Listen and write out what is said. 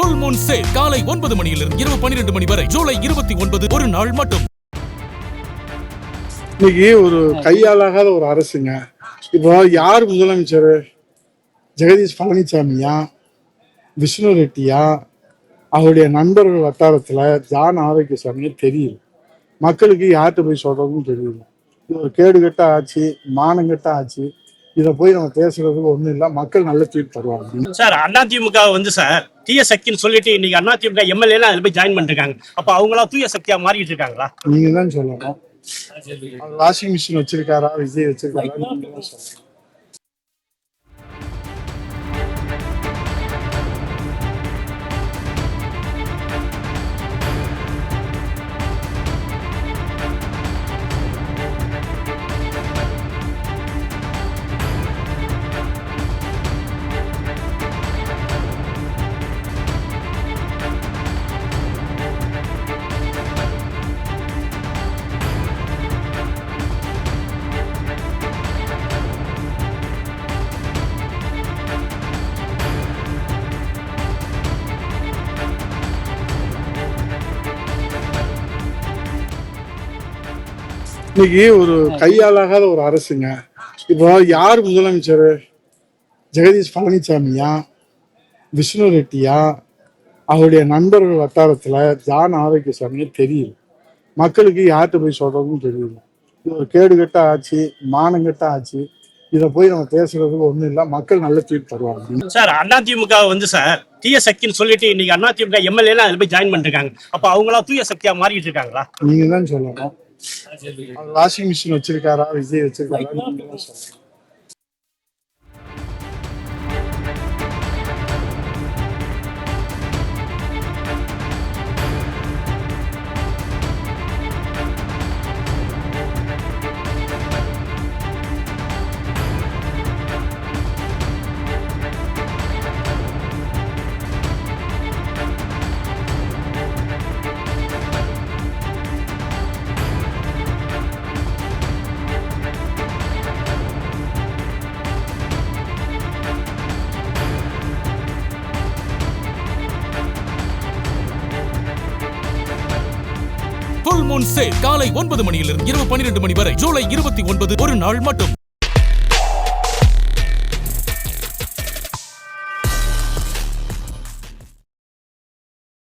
Full Moon sale காலை 9 மணியிலிருந்து இரவு 12 மணி வரை ஜூலை 29 ஒரு நாள் மட்டும். இன்னைக்கு ஒரு கையாளாகாத ஒரு அரசுங்க. இப்போ யார் முதலமைச்சர்? ஜெகதீஷ் பழனிசாமியா, விஷ்ணு ரெட்டியா, அவருடைய நண்பர்கள் வட்டாரத்துல ஜான் ஆரோக்கியசாமியே தெரியல. மக்களுக்கு யார்கிட்ட போய் சொல்றதுன்னு தெரியல. இது ஒரு கேடுகட்ட ஆட்சி, மானங்கட்ட ஆட்சி. இதை போய் நம்ம பேசுறதுக்கு ஒண்ணும் இல்லை. மக்கள் நல்ல தீர்ப்பு தருவாங்க. சார் அதிமுக சார் தீய சக்தின்னு சொல்லிட்டு இன்னைக்கு அதிமுக எம்எல்ஏ அதுல போய் ஜாயின் பண்ணிருக்காங்க. அப்ப அவங்களா தூய சக்தியா மாறிட்டு இருக்காங்களா? நீங்க தான் சொல்லணும். வாஷிங் மிஷின் வச்சிருக்காரா, விஜய் வச்சிருக்காரா, நீங்க தான் சொல்லணும். இன்னைக்கு ஒரு கையாளாகாத ஒரு அரசுங்க. இப்போ யார் முதலமைச்சர்? ஜெகதீஷ் பழனிசாமியா, விஷ்ணு ரெட்டியா, அவருடைய நண்பர்கள் வட்டாரத்துல ஜான் ஆரோக்கியசாமியே தெரியல. மக்களுக்கு யார்கிட்ட போய் சொல்றதுன்னு தெரியல. இது ஒரு கேடுகட்ட ஆட்சி, மானங்கட்ட ஆட்சி. இதை போய் நம்ம பேசுறதுக்கு ஒண்ணும் இல்லை. மக்கள் நல்ல தீர்ப்பு தருவாங்க. சார் அதிமுக சார் தீய சக்தின்னு சொல்லிட்டு இன்னைக்கு அதிமுக எம்எல்ஏ அதுல போய் ஜாயின் பண்ணிருக்காங்க. அப்ப அவங்களா தூய சக்தியா மாறிட்டு இருக்காங்களா? நீங்க தான் சொல்லணும். வாஷிங் மிஷின் வச்சிருக்காரா, விஜய் வச்சிருக்காரா, நீங்க தான் சொல்லணும். ஃபுல் மூன் சேல் காலை 9 மணியிலிருந்து இரவு 12 மணி வரை ஜூலை 29 ஒரு நாள் மட்டும்.